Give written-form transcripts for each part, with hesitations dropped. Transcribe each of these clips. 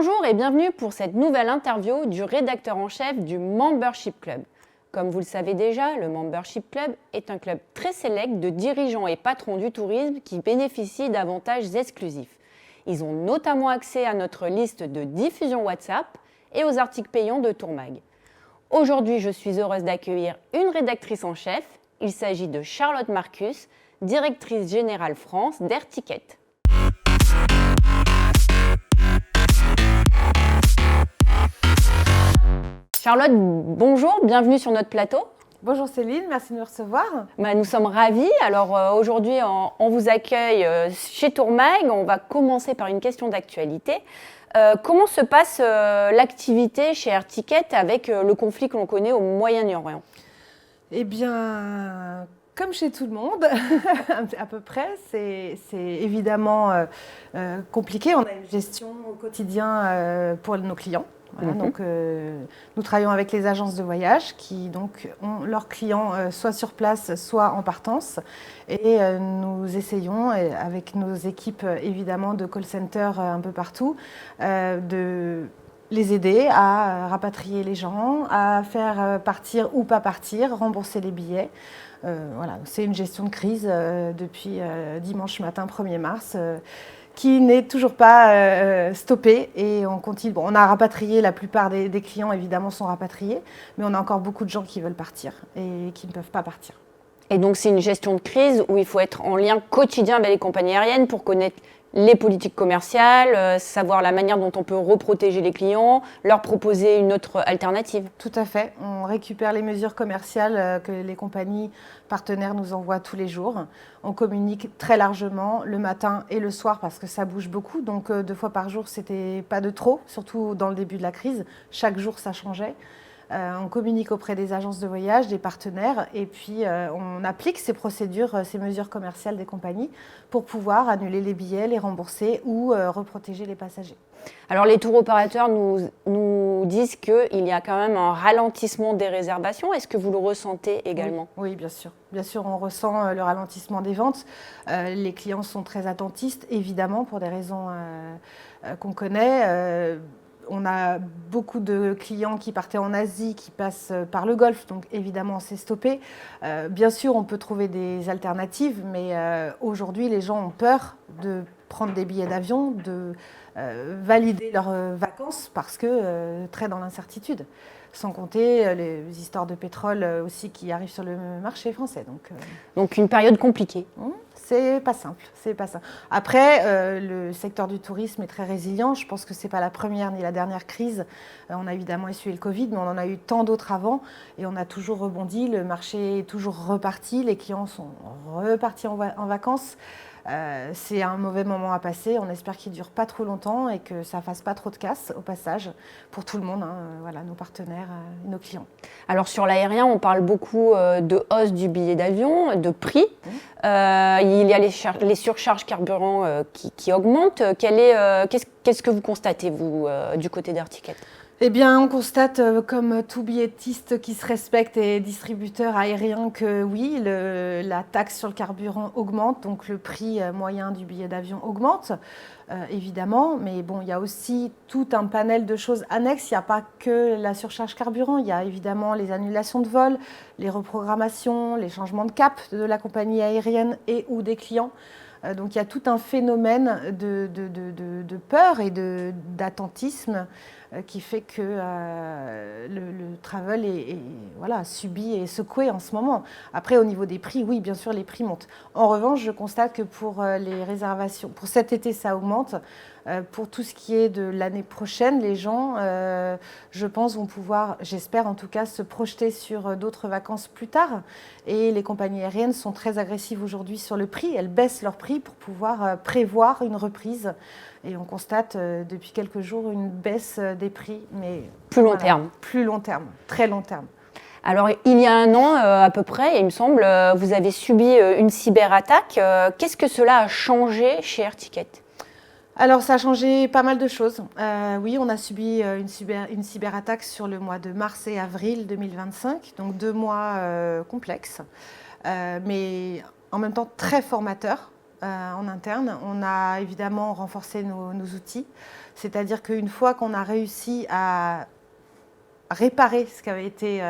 Bonjour et bienvenue pour cette nouvelle interview du rédacteur en chef du Membership Club. Comme vous le savez déjà, le Membership Club est un club très sélect de dirigeants et patrons du tourisme qui bénéficient d'avantages exclusifs. Ils ont notamment accès à notre liste de diffusion WhatsApp et aux articles payants de Tourmag. Aujourd'hui, je suis heureuse d'accueillir une rédactrice en chef. Il s'agit de Charlotte Marcus, directrice générale France d'Air Ticket. Charlotte, bonjour, bienvenue sur notre plateau. Bonjour Céline, merci de nous recevoir. Nous sommes ravis. Alors aujourd'hui, on vous accueille chez Tourmag. On va commencer par une question d'actualité. Comment se passe l'activité chez Air Ticket avec le conflit que l'on connaît au Moyen-Orient ? Eh bien, comme chez tout le monde, à peu près, c'est évidemment compliqué. On a une gestion au quotidien pour nos clients. Voilà, donc, nous travaillons avec les agences de voyage qui donc, ont leurs clients soit sur place, soit en partance. Et nous essayons, avec nos équipes évidemment de call center un peu partout, de les aider à rapatrier les gens, à faire partir ou pas partir, rembourser les billets. Voilà, c'est une gestion de crise depuis dimanche matin 1er mars. Qui n'est toujours pas stoppé et on continue. Bon, on a rapatrié, la plupart des clients évidemment sont rapatriés, mais on a encore beaucoup de gens qui veulent partir et qui ne peuvent pas partir. Et donc c'est une gestion de crise où il faut être en lien quotidien avec les compagnies aériennes pour connaître les politiques commerciales, savoir la manière dont on peut reprotéger les clients, leur proposer une autre alternative. Tout à fait. On récupère les mesures commerciales que les compagnies partenaires nous envoient tous les jours. On communique très largement le matin et le soir parce que ça bouge beaucoup. Donc 2 fois par jour, c'était pas de trop, surtout dans le début de la crise. Chaque jour, ça changeait. On communique auprès des agences de voyage, des partenaires, et puis on applique ces procédures, ces mesures commerciales des compagnies pour pouvoir annuler les billets, les rembourser ou reprotéger les passagers. Alors les tours opérateurs nous disent qu'il y a quand même un ralentissement des réservations. Est-ce que vous le ressentez également ? Oui, bien sûr. Bien sûr, on ressent le ralentissement des ventes. Les clients sont très attentistes, évidemment, pour des raisons qu'on connaît. On a beaucoup de clients qui partaient en Asie, qui passent par le Golfe, donc évidemment c'est stoppé. Bien sûr, on peut trouver des alternatives, mais aujourd'hui les gens ont peur de prendre des billets d'avion, de valider leurs vacances parce que très dans l'incertitude. Sans compter les histoires de pétrole aussi qui arrivent sur le marché français. Donc une période compliquée. C'est pas simple, c'est pas simple. Après, le secteur du tourisme est très résilient. Je pense que c'est pas la première ni la dernière crise. On a évidemment essuyé le Covid, mais on en a eu tant d'autres avant et on a toujours rebondi. Le marché est toujours reparti. Les clients sont repartis en vacances. C'est un mauvais moment à passer. On espère qu'il ne dure pas trop longtemps et que ça ne fasse pas trop de casse au passage pour tout le monde, voilà, nos partenaires et nos clients. Alors sur l'aérien, on parle beaucoup de hausse du billet d'avion, de prix. Il y a les surcharges carburant qui augmentent. Qu'est-ce que vous constatez, vous, du côté d'Air Ticket ? Eh bien, on constate, comme tout billettiste qui se respecte et distributeur aérien, que oui, la taxe sur le carburant augmente, donc le prix moyen du billet d'avion augmente, évidemment. Mais bon, il y a aussi tout un panel de choses annexes. Il n'y a pas que la surcharge carburant. Il y a évidemment les annulations de vol, les reprogrammations, les changements de cap de la compagnie aérienne et ou des clients. Donc il y a tout un phénomène de peur et d'attentisme qui fait que le travel est voilà, subi et secoué en ce moment. Après, au niveau des prix, oui, bien sûr, les prix montent. En revanche, je constate que pour les réservations, pour cet été, ça augmente. Pour tout ce qui est de l'année prochaine, les gens, je pense, vont pouvoir, j'espère en tout cas, se projeter sur d'autres vacances plus tard. Et les compagnies aériennes sont très agressives aujourd'hui sur le prix. Elles baissent leur prix pour pouvoir prévoir une reprise. Et on constate depuis quelques jours une baisse des prix, mais plus long terme. Plus long terme, très long terme. Alors, il y a 1 an à peu près, il me semble, vous avez subi une cyberattaque. Qu'est-ce que cela a changé chez Air Ticket ? Alors, ça a changé pas mal de choses. Oui, on a subi une cyberattaque sur le mois de mars et avril 2025, donc 2 mois complexes, mais en même temps très formateurs en interne. On a évidemment renforcé nos outils. C'est-à-dire qu'une fois qu'on a réussi à réparer ce qui avait été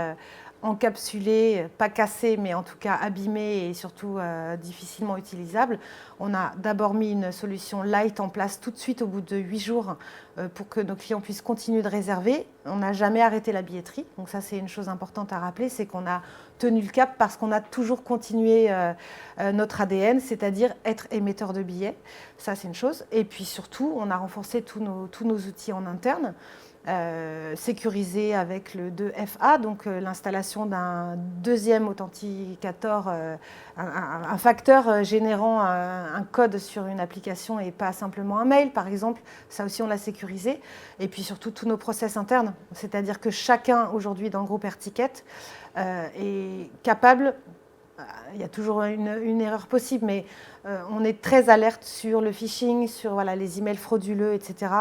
encapsulé, pas cassé, mais en tout cas abîmé et surtout difficilement utilisable. On a d'abord mis une solution light en place tout de suite au bout de 8 jours pour que nos clients puissent continuer de réserver. On n'a jamais arrêté la billetterie. Donc ça, c'est une chose importante à rappeler, c'est qu'on a tenu le cap parce qu'on a toujours continué notre ADN, c'est-à-dire être émetteur de billets. Ça, c'est une chose. Et puis surtout, on a renforcé tous nos outils en interne. Sécurisé avec le 2FA, donc l'installation d'un deuxième authenticator, un facteur générant un code sur une application et pas simplement un mail, par exemple. Ça aussi, on l'a sécurisé. Et puis surtout, tous nos process internes. C'est-à-dire que chacun, aujourd'hui, dans le groupe Air Ticket, est capable... Il y a toujours une erreur possible, mais on est très alerte sur le phishing, sur les emails frauduleux, etc.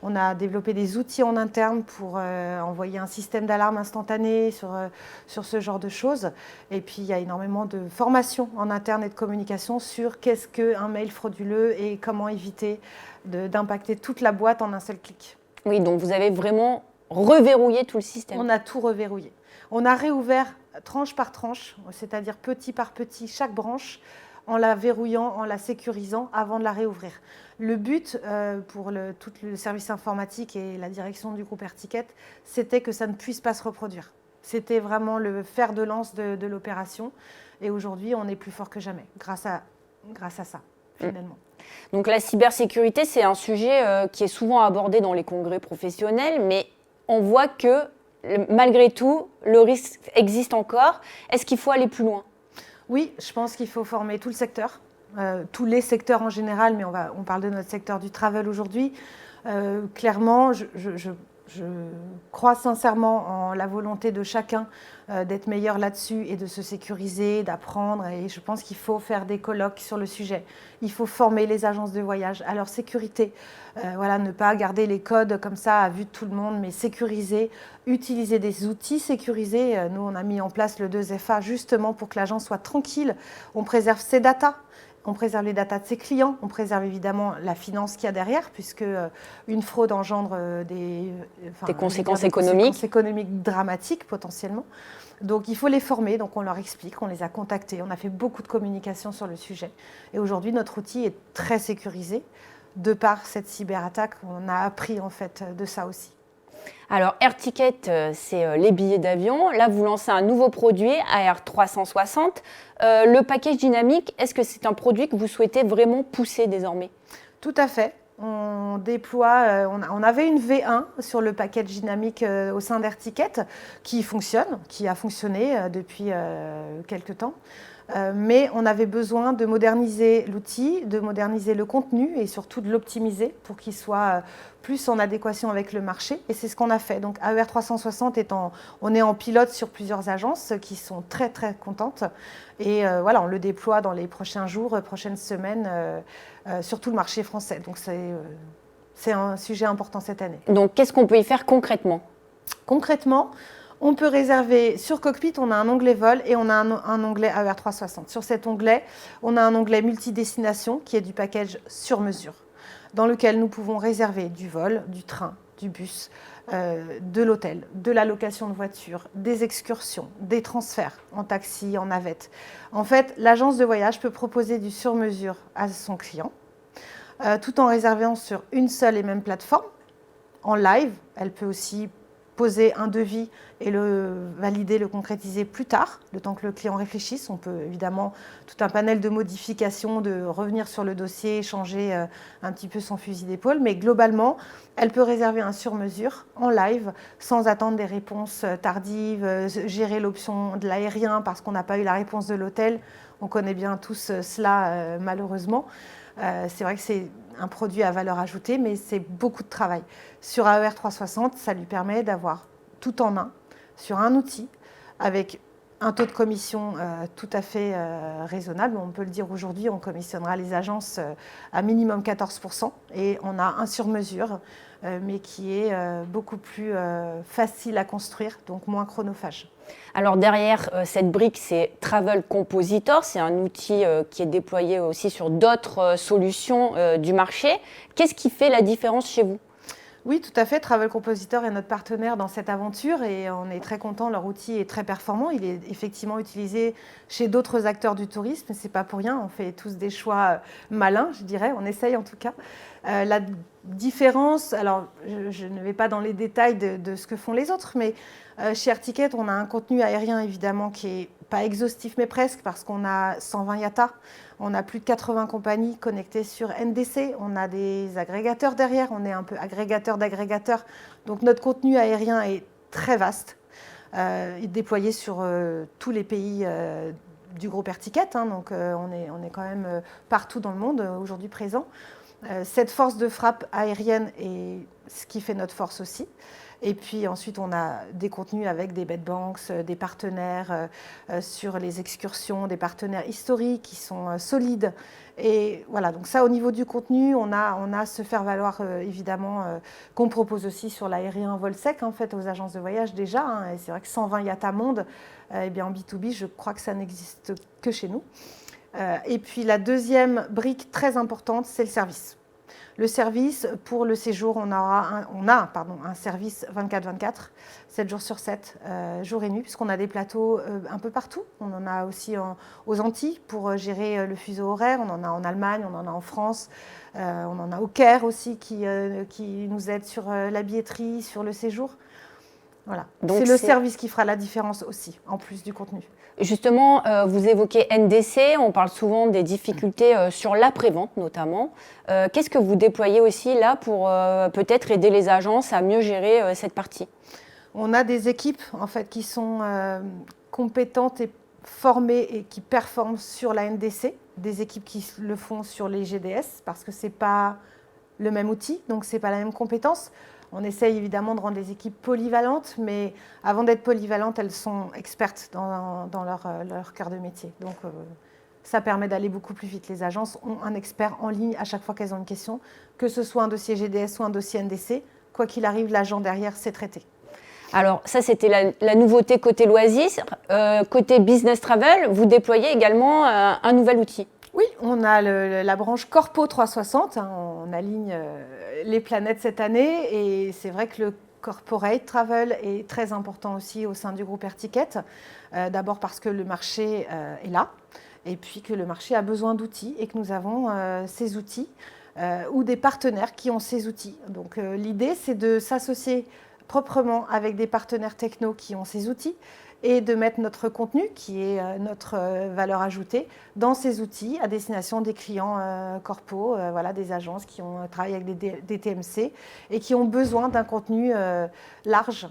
On a développé des outils en interne pour envoyer un système d'alarme instantané sur ce genre de choses. Et puis, il y a énormément de formation en interne et de communication sur qu'est-ce qu'un mail frauduleux et comment éviter d'impacter toute la boîte en un seul clic. Oui, donc vous avez vraiment reverrouillé tout le système. On a tout reverrouillé. On a réouvert tranche par tranche, c'est-à-dire petit par petit, chaque branche, en la verrouillant, en la sécurisant avant de la réouvrir. Le but pour tout le service informatique et la direction du groupe Air Ticket, c'était que ça ne puisse pas se reproduire. C'était vraiment le fer de lance de l'opération. Et aujourd'hui, on est plus fort que jamais, grâce à ça, finalement. Donc la cybersécurité, c'est un sujet qui est souvent abordé dans les congrès professionnels, mais on voit que malgré tout, le risque existe encore. Est-ce qu'il faut aller plus loin ? Oui, je pense qu'il faut former tout le secteur, tous les secteurs en général, mais on parle de notre secteur du travel aujourd'hui. Clairement, je crois sincèrement en la volonté de chacun d'être meilleur là-dessus et de se sécuriser, d'apprendre. Et je pense qu'il faut faire des colloques sur le sujet. Il faut former les agences de voyage à leur sécurité. Ne pas garder les codes comme ça à vue de tout le monde, mais sécuriser, utiliser des outils sécurisés. Nous, on a mis en place le 2FA justement pour que l'agence soit tranquille. On préserve ses datas. On préserve les datas de ses clients, on préserve évidemment la finance qu'il y a derrière, puisque une fraude engendre des conséquences économiques dramatiques potentiellement. Donc il faut les former, donc on leur explique, on les a contactés, on a fait beaucoup de communication sur le sujet. Et aujourd'hui, notre outil est très sécurisé. De par cette cyberattaque, on a appris en fait de ça aussi. Alors, Air Ticket, c'est les billets d'avion. Là, vous lancez un nouveau produit, AR360. Le package dynamique, est-ce que c'est un produit que vous souhaitez vraiment pousser désormais ? Tout à fait. On déploie, on avait une V1 sur le package dynamique au sein d'Air Ticket qui fonctionne, qui a fonctionné depuis quelques temps. Mais on avait besoin de moderniser l'outil, de moderniser le contenu et surtout de l'optimiser pour qu'il soit plus en adéquation avec le marché. Et c'est ce qu'on a fait. Donc AER360 on est en pilote sur plusieurs agences qui sont très très contentes. Et on le déploie dans les prochains jours, prochaines semaines, sur tout le marché français. Donc c'est un sujet important cette année. Donc qu'est-ce qu'on peut y faire concrètement ? Concrètement, on peut réserver sur Cockpit, on a un onglet vol et on a un onglet AER360. Sur cet onglet, on a un onglet multidestination qui est du package sur mesure, dans lequel nous pouvons réserver du vol, du train, du bus, de l'hôtel, de la location de voiture, des excursions, des transferts en taxi, en navette. En fait, l'agence de voyage peut proposer du sur mesure à son client, tout en réservant sur une seule et même plateforme. En live, elle peut aussi poser un devis et le valider, le concrétiser plus tard, le temps que le client réfléchisse. On peut évidemment tout un panel de modifications, de revenir sur le dossier, changer un petit peu son fusil d'épaule, mais globalement, elle peut réserver un sur-mesure en live sans attendre des réponses tardives, gérer l'option de l'aérien parce qu'on n'a pas eu la réponse de l'hôtel. On connaît bien tous cela malheureusement. C'est vrai que c'est un produit à valeur ajoutée, mais c'est beaucoup de travail. Sur AER360, ça lui permet d'avoir tout en main, sur un outil, avec un taux de commission tout à fait raisonnable. On peut le dire aujourd'hui, on commissionnera les agences à minimum 14%, et on a un sur-mesure, mais qui est beaucoup plus facile à construire, donc moins chronophage. Alors derrière cette brique, c'est Travel Compositor, c'est un outil qui est déployé aussi sur d'autres solutions du marché. Qu'est-ce qui fait la différence chez vous ? Oui, tout à fait. Travel Compositor est notre partenaire dans cette aventure et on est très content. Leur outil est très performant. Il est effectivement utilisé chez d'autres acteurs du tourisme. Ce n'est pas pour rien. On fait tous des choix malins, je dirais. On essaye en tout cas. La différence, alors je ne vais pas dans les détails de ce que font les autres, mais chez Air Ticket, on a un contenu aérien évidemment qui est pas exhaustif mais presque parce qu'on a 120 IATA, on a plus de 80 compagnies connectées sur NDC, on a des agrégateurs derrière, on est un peu agrégateur d'agrégateurs. Donc notre contenu aérien est très vaste, déployé sur tous les pays du groupe Air Ticket, hein, donc on est quand même partout dans le monde aujourd'hui présent. Cette force de frappe aérienne est ce qui fait notre force aussi. Et puis ensuite, on a des contenus avec des bed banks, des partenaires sur les excursions, des partenaires historiques qui sont solides. Et voilà, donc ça, au niveau du contenu, on a ce faire-valoir évidemment qu'on propose aussi sur l'aérien vol sec, en fait, aux agences de voyage déjà. Hein, et c'est vrai que 120 IATA monde, eh bien, en B2B, je crois que ça n'existe que chez nous. Et puis la deuxième brique très importante, c'est le service. Le service, pour le séjour, on a un service 24/24, 7 jours sur 7, jour et nuit, puisqu'on a des plateaux un peu partout. On en a aussi aux Antilles pour gérer le fuseau horaire, on en a en Allemagne, on en a en France, on en a au Caire aussi qui nous aide sur la billetterie, sur le séjour. Voilà. C'est le service qui fera la différence aussi, en plus du contenu. Justement, vous évoquez NDC, on parle souvent des difficultés sur l'après-vente notamment. Qu'est-ce que vous déployez aussi là pour peut-être aider les agences à mieux gérer cette partie? On a des équipes en fait qui sont compétentes et formées et qui performent sur la NDC, des équipes qui le font sur les GDS parce que c'est pas le même outil, donc c'est pas la même compétence. On essaye évidemment de rendre les équipes polyvalentes, mais avant d'être polyvalentes, elles sont expertes dans leur cœur de métier. Donc ça permet d'aller beaucoup plus vite. Les agences ont un expert en ligne à chaque fois qu'elles ont une question, que ce soit un dossier GDS ou un dossier NDC. Quoi qu'il arrive, l'agent derrière sait traiter. Alors ça, c'était la nouveauté côté loisirs. Côté business travel, vous déployez également un nouvel outil. Oui, on a la branche Corpo 360, hein, on aligne les planètes cette année et c'est vrai que le corporate travel est très important aussi au sein du groupe Air Ticket. D'abord parce que le marché est là et puis que le marché a besoin d'outils et que nous avons ces outils ou des partenaires qui ont ces outils. Donc l'idée, c'est de s'associer proprement avec des partenaires techno qui ont ces outils et de mettre notre contenu, qui est notre valeur ajoutée, dans ces outils à destination des clients corpo, voilà, des agences qui ont travaillé avec des TMC et qui ont besoin d'un contenu large.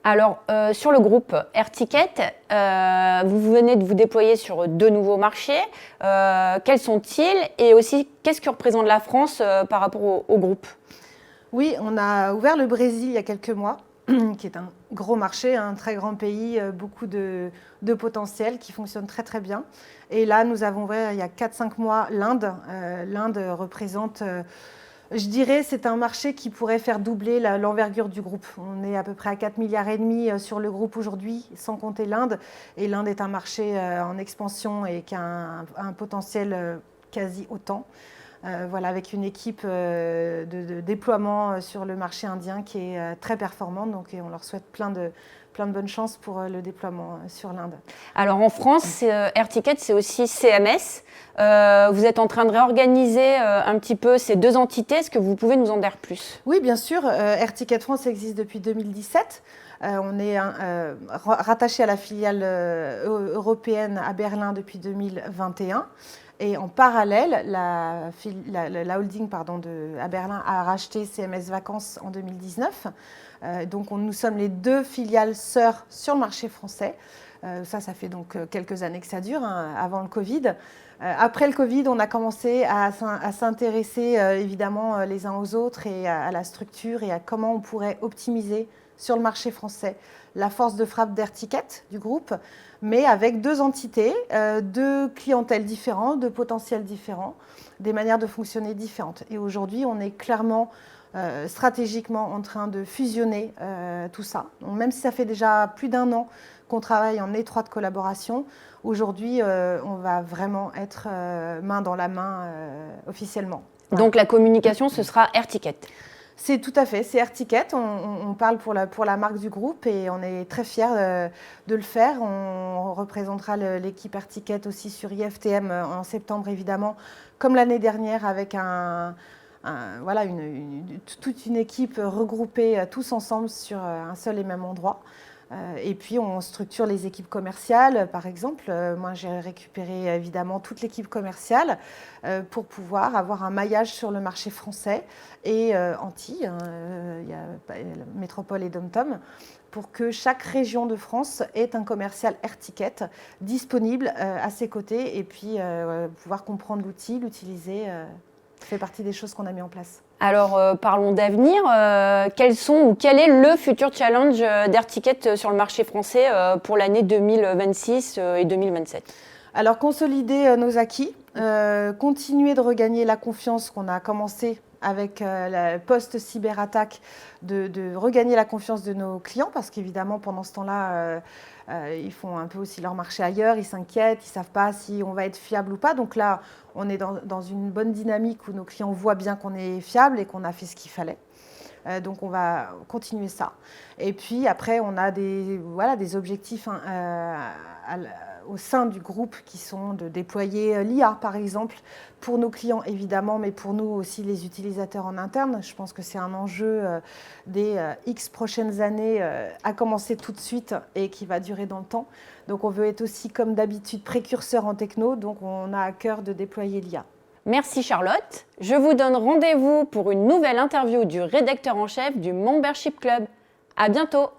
Alors, sur le groupe Air Ticket, vous venez de vous déployer sur 2 nouveaux marchés. Quels sont-ils? Et aussi, qu'est-ce que représente la France par rapport au groupe? Oui, on a ouvert le Brésil il y a quelques mois, qui est un gros marché, un très grand pays, beaucoup de potentiel, qui fonctionne très très bien. Et là, nous avons ouvert il y a 4-5 mois l'Inde. L'Inde représente, je dirais, c'est un marché qui pourrait faire doubler l'envergure du groupe. On est à peu près à 4,5 milliards sur le groupe aujourd'hui, sans compter l'Inde. Et l'Inde est un marché en expansion et qui a un potentiel quasi autant. Voilà, avec une équipe de déploiement sur le marché indien qui est très performante. Donc, et on leur souhaite plein de bonnes chances pour le déploiement sur l'Inde. Alors en France, Air Ticket, c'est aussi CMS. Vous êtes en train de réorganiser un petit peu ces 2 entités. Est-ce que vous pouvez nous en dire plus? Oui, bien sûr. Air Ticket France existe depuis 2017. On est rattaché à la filiale européenne à Berlin depuis 2021. Et en parallèle, la holding à Berlin a racheté CMS Vacances en 2019. Donc nous sommes les 2 filiales sœurs sur le marché français. Ça fait donc quelques années que ça dure, hein, avant le Covid. Après le Covid, on a commencé à s'intéresser évidemment les uns aux autres et à la structure et à comment on pourrait optimiser sur le marché français la force de frappe d'Air Ticket du groupe, mais avec 2 entités, 2 clientèles différentes, 2 potentiels différents, des manières de fonctionner différentes. Et aujourd'hui, on est clairement stratégiquement en train de fusionner tout ça. Donc, même si ça fait déjà plus d'1 an qu'on travaille en étroite collaboration, aujourd'hui, on va vraiment être main dans la main officiellement. Voilà. Donc la communication, ce sera Air Ticket. C'est tout à fait, c'est Airticket, on parle pour la marque du groupe et on est très fiers de le faire. On représentera l'équipe Airticket aussi sur IFTM en septembre évidemment, comme l'année dernière avec voilà, toute une équipe regroupée tous ensemble sur un seul et même endroit. Et puis on structure les équipes commerciales, par exemple. Moi j'ai récupéré évidemment toute l'équipe commerciale pour pouvoir avoir un maillage sur le marché français et Antilles, il y a Métropole et Dom-Tom, pour que chaque région de France ait un commercial Airticket disponible à ses côtés et puis pouvoir comprendre l'outil, l'utiliser. Ça fait partie des choses qu'on a mis en place. Alors, parlons d'avenir. Quel est le futur challenge d'Airticket sur le marché français pour l'année 2026 et 2027? Alors, consolider nos acquis, continuer de regagner la confiance qu'on a commencé avec la post-cyberattaque, de regagner la confiance de nos clients, parce qu'évidemment, pendant ce temps-là, ils font un peu aussi leur marché ailleurs, ils s'inquiètent, ils ne savent pas si on va être fiable ou pas. Donc là, on est dans une bonne dynamique où nos clients voient bien qu'on est fiable et qu'on a fait ce qu'il fallait. Donc on va continuer ça. Et puis après, on a des objectifs au sein du groupe qui sont de déployer l'IA, par exemple, pour nos clients évidemment, mais pour nous aussi les utilisateurs en interne. Je pense que c'est un enjeu des X prochaines années à commencer tout de suite et qui va durer dans le temps. Donc on veut être aussi, comme d'habitude, précurseur en techno, donc on a à cœur de déployer l'IA. Merci Charlotte. Je vous donne rendez-vous pour une nouvelle interview du rédacteur en chef du Membership Club. À bientôt.